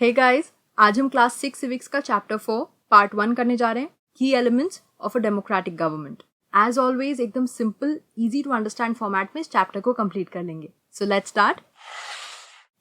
हे guys, आज हम class 6 civics का चैप्टर 4 पार्ट 1 करने जा रहे हैं, की elements of a democratic government. As always एकदम simple, easy to understand format में इस चैप्टर को कंप्लीट कर लेंगे। So let's start.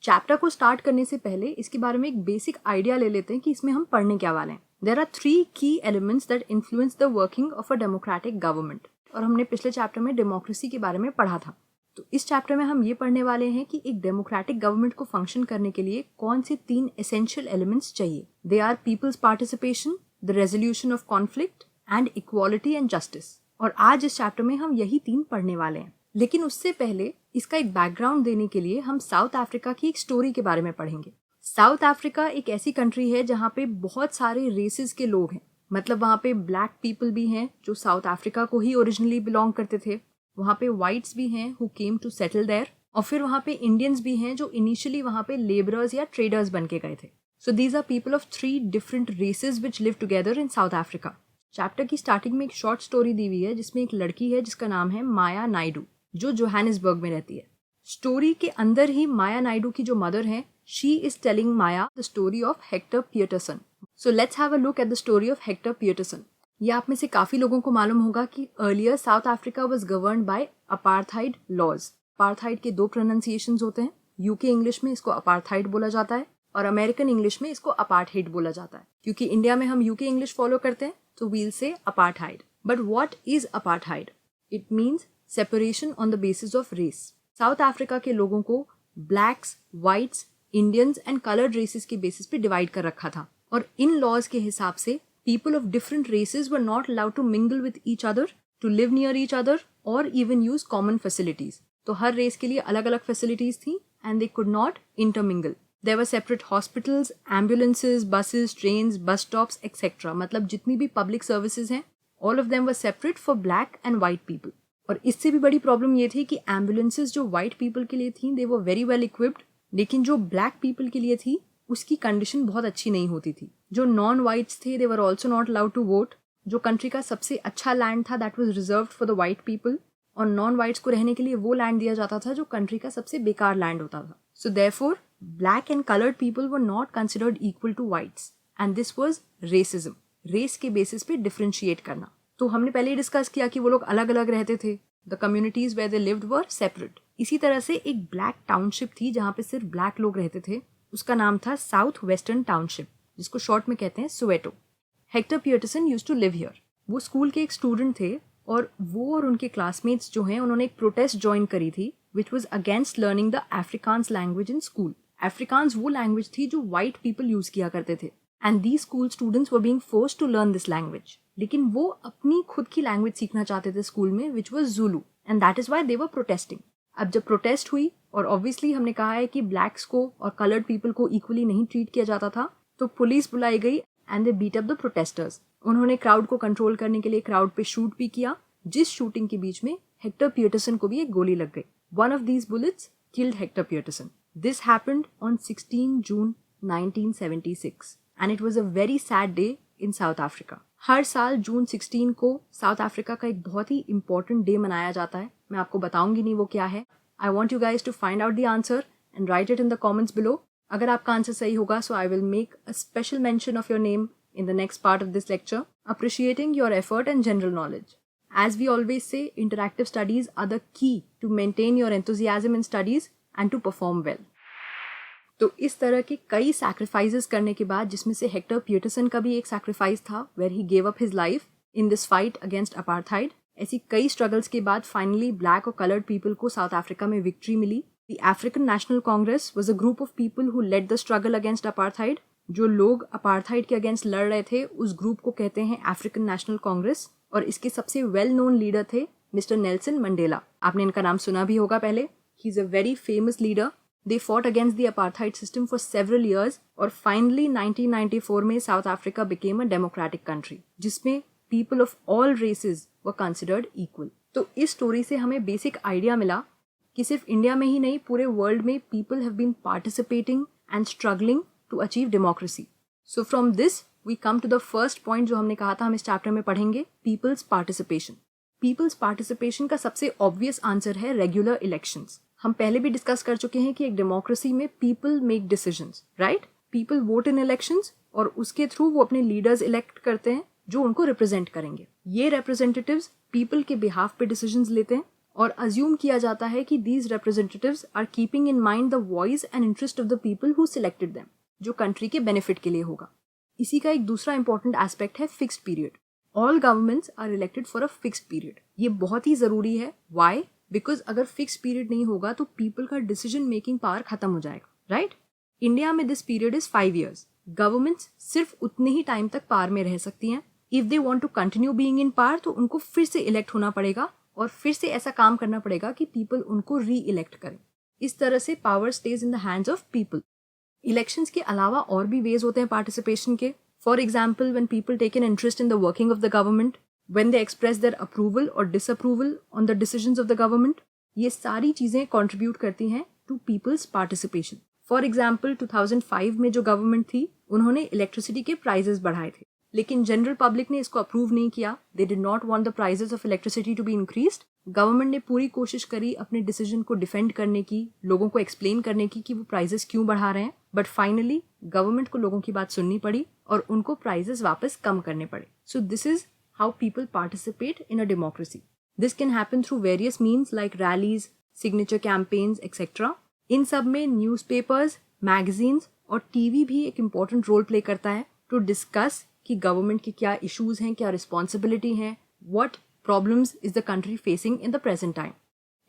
चैप्टर को स्टार्ट करने से पहले इसके बारे में एक बेसिक आइडिया ले लेते हैं कि इसमें हम पढ़ने क्या वाले हैं। देयर आर 3 की elements that influence the working of a democratic government, और हमने पिछले चैप्टर में डेमोक्रेसी के बारे में पढ़ा था। तो इस चैप्टर में हम ये पढ़ने वाले हैं कि एक डेमोक्रेटिक गवर्नमेंट को फंक्शन करने के लिए कौन से 3 एसेंशियल एलिमेंट्स चाहिए। They are people's participation, the resolution of conflict and equality and justice. और आज इस चैप्टर में हम यही 3 पढ़ने वाले हैं। लेकिन उससे पहले इसका एक बैकग्राउंड देने के लिए हम साउथ अफ्रीका की एक स्टोरी के बारे में पढ़ेंगे। साउथ अफ्रीका एक ऐसी कंट्री है जहाँ पे बहुत सारे रेसेस के लोग हैं। मतलब वहाँ पे ब्लैक पीपल भी हैं जो साउथ अफ्रीका को ही ओरिजिनली बिलोंग करते थे, वहाँ पे वाइट्स भी हैं who came to settle there, और फिर वहाँ पे इंडियंस भी हैं जो इनिशियली वहाँ पे लेबरर्स या ट्रेडर्स बन के गए थे। So these are people of 3 different races which live together in South Africa. Chapter की स्टार्टिंग में एक शॉर्ट स्टोरी दी हुई है जिसमें एक लड़की है जिसका नाम है माया नायडू, जो जोहानिसबर्ग में रहती है। स्टोरी के अंदर ही माया नायडू की जो मदर है, she is telling Maya the story of Hector Pieterson. So let's have a look at the story of Hector Pieterson. ये आप में से काफी लोगों को मालूम होगा कि earlier South Africa was governed by apartheid laws. Apartheid के 2 प्रोनाउंसिएशंस होते हैं। यूके इंग्लिश में इसको अपार्थाइड बोला जाता है और अमेरिकन इंग्लिश में इसको अपार्थाइड बोला जाता है। क्योंकि इंडिया में हम यूके इंग्लिश फॉलो करते हैं तो we'll say apartheid. But what is apartheid? It means separation on the basis of race. South Africa के लोगों को blacks, whites, Indians and coloured races के बेसिस पे डिवाइड कर रखा था, और इन लॉज के हिसाब से people of different races were not allowed to mingle with each other, to live near each other, or even use common facilities. तो हर रेस के लिए अलग अलग फैसिलिटीज थी and they could not intermingle. There were separate hospitals, ambulances, buses, trains, bus stops, etc. मतलब जितनी भी public services हैं, all of them were separate for black and white people. और इससे भी बड़ी प्रॉब्लम ये थी कि ambulances जो white people के लिए थी, they were very well equipped, लेकिन जो black people के लिए थी उसकी कंडीशन बहुत अच्छी नहीं होती थी। जो नॉन वाइट्स थे, they were also not allowed to vote. जो कंट्री का सबसे अच्छा लैंड था, that was reserved for the white people, और नॉन वाइट्स को रहने के लिए वो लैंड दिया जाता था जो कंट्री का सबसे बेकार लैंड होता था। So therefore black and coloured people were not considered equal to whites, and this was racism. Race के बेसिस पे डिफरेंशिएट करना। तो हमने पहले ही डिस्कस किया कि वो लोग अलग अलग रहते थे। The communities where they lived were separate. इसी तरह से एक ब्लैक टाउनशिप थी जहाँ पे सिर्फ ब्लैक लोग रहते थे। उसका नाम था साउथ वेस्टर्न टाउनशिप, जिसको शॉर्ट में कहते हैं Soweto. Hector Pieterson used to live here. वो स्कूल के एक स्टूडेंट थे, और वो और उनके क्लासमेट्स जो हैं उन्होंने एक प्रोटेस्ट ज्वाइन करी थी which was against learning the Afrikaans language in school. Afrikaans वो लैंग्वेज थी जो वाइट पीपल यूज किया करते थे, and these school students were being forced to learn this language. लेकिन वो अपनी खुद की लैंग्वेज सीखना चाहते थे स्कूल में, which was Zulu, and that is why they were protesting. अब जब प्रोटेस्ट हुई, और ऑब्वियसली हमने कहा है कि ब्लैक्स को और कलर्ड पीपल को इक्वली नहीं ट्रीट किया जाता था, तो पुलिस बुलाई गई and they beat up the protesters. उन्होंने क्राउड को कंट्रोल करने के लिए क्राउड पे शूट भी किया, जिस शूटिंग के बीच में हेक्टर पियर्टसन को भी एक गोली लग गई। One of these bullets killed Hector Pieterson. This happened on 16 June 1976 and it was a very sad day in South Africa. हर साल जून 16 को साउथ अफ्रीका का एक बहुत ही इंपॉर्टेंट डे मनाया जाता है। मैं आपको बताऊंगी नहीं वो क्या है। I want you guys to find out the answer and write it in the comments below. अगर आपका आंसर सही होगा, so I will make a special mention of your name in the next part of this lecture, appreciating your effort and general knowledge. As we always say, interactive studies are the key to maintain your enthusiasm in studies and to perform well. तो इस तरह के कई sacrifices करने के बाद, जिसमें से हेक्टर पियर्टसन का भी एक सैक्रिफाइस था, where he gave up his life in this fight against apartheid. ऐसी कई स्ट्रगल्स के बाद फाइनली ब्लैक और कलर्ड पीपल को साउथ अफ्रीका में विक्ट्री मिली। The African National Congress was a group of people who led the struggle against apartheid. जो लोग अपार्थाइड के अगेंस्ट लड़ रहे थे, उस ग्रुप को कहते हैं अफ्रीकन नेशनल कांग्रेस, और इसके सबसे वेल नोन लीडर थे मिस्टर नेल्सन मंडेला। आपने इनका नाम सुना भी होगा पहले। He is a very famous leader. They fought against the apartheid system for several years, और फाइनली 1994 में south Africa became a democratic country, जिसमें people of all races were considered equal. तो इस स्टोरी से हमें बेसिक आइडिया मिला कि सिर्फ इंडिया में ही नहीं, पूरे वर्ल्ड में people have been participating and struggling to achieve democracy. So from this we come to the first point जो हमने कहा था हम इस चैप्टर में पढ़ेंगे, people's participation. People's participation का सबसे obvious आंसर है रेगुलर इलेक्शंस। हम पहले भी डिस्कस कर चुके हैं कि एक डेमोक्रेसी में people make decisions, right? People vote in elections और उसके थ्रू वो अपने लीडर्स इलेक्ट करते हैं जो उनको रिप्रेजेंट करेंगे। ये रिप्रेजेंटेटिव्स पीपल के बिहाफ पे डिसीजंस लेते हैं और अज्यूम किया जाता है कि these representatives are keeping in mind the voice and interest of the people who selected them, जो कंट्री के बेनिफिट के लिए होगा। इसी का एक दूसरा इंपॉर्टेंट एस्पेक्ट है fixed period. All governments are elected for a fixed period. ये बहुत ही जरूरी है। वाई? बिकॉज अगर फिक्स्ड पीरियड नहीं होगा तो पीपल का डिसीजन मेकिंग पावर खत्म हो जाएगा, राइट? इंडिया में this period is 5 years। Governments सिर्फ उतने ही टाइम तक पावर में रह सकती हैं। If they want to continue being in power तो उनको फिर से इलेक्ट होना पड़ेगा और फिर से ऐसा काम करना पड़ेगा कि पीपल उनको री इलेक्ट करें। इस तरह से power stays in the hands of people. Elections के अलावा और भी वेज होते हैं पार्टिसिपेशन के। For example, when people take an interest in the working of the government, when they express their approval और disapproval on the decisions of the government, ये सारी चीजें कंट्रीब्यूट करती हैं to people's participation. For example, 2005 में जो government थी उन्होंने इलेक्ट्रिसिटी के प्राइजेस बढ़ाए थे, लेकिन जनरल पब्लिक ने इसको अप्रूव नहीं किया। They did not want the prices of electricity to be increased. Government ने पूरी कोशिश करी अपने डिसीजन को डिफेंड करने की, लोगों को एक्सप्लेन करने की कि वो प्राइजेस क्यों बढ़ा रहे हैं, बट फाइनली गवर्नमेंट को लोगों की बात सुननी पड़ी और उनको प्राइजेस वापस कम करने पड़े। So this is how people participate in a democracy. This can happen through various means like rallies, signature campaigns etcetera. इन सब में न्यूज़पेपर्स, मैगजीन्स और टीवी भी एक इम्पॉर्टेंट रोल प्ले करता है टू डिस्कस कि गवर्नमेंट की क्या इश्यूज हैं, क्या रिस्पॉन्सिबिलिटी है, what problems is the country facing in the present time.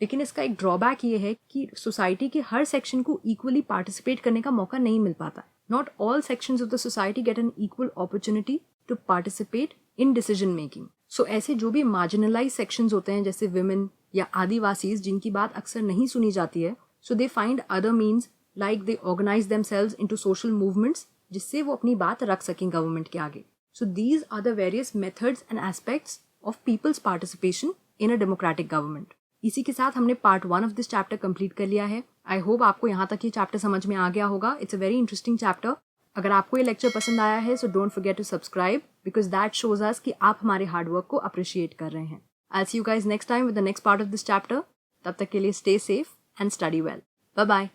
लेकिन इसका एक ड्रॉबैक ये है कि सोसाइटी के हर सेक्शन को इक्वली पार्टिसिपेट करने का मौका नहीं मिल पाता। Not all sections of the society get an equal opportunity to participate in decision making. So ऐसे जो भी मार्जिनलाइज सेक्शंस होते हैं जैसे विमेन या आदिवासीज, जिनकी बात अक्सर नहीं सुनी जाती है, so they find other means like they organise themselves into social movements जिससे वो अपनी बात रख सकें गवर्नमेंट के आगे। So these are the various methods and aspects of people's participation in a democratic government. इसी के साथ हमने part 1 of this chapter complete कर लिया है। आई होप आपको यहाँ तक ये चैप्टर समझ में आ गया होगा। It's a very interesting chapter. अगर आपको ये लेक्चर पसंद आया है so don't forget to subscribe because that shows us कि आप हमारे हार्डवर्क को अप्रिशिएट कर रहे हैं। I see you guys next time with the next part of this chapter. तब तक के लिए stay safe and study well. Bye bye.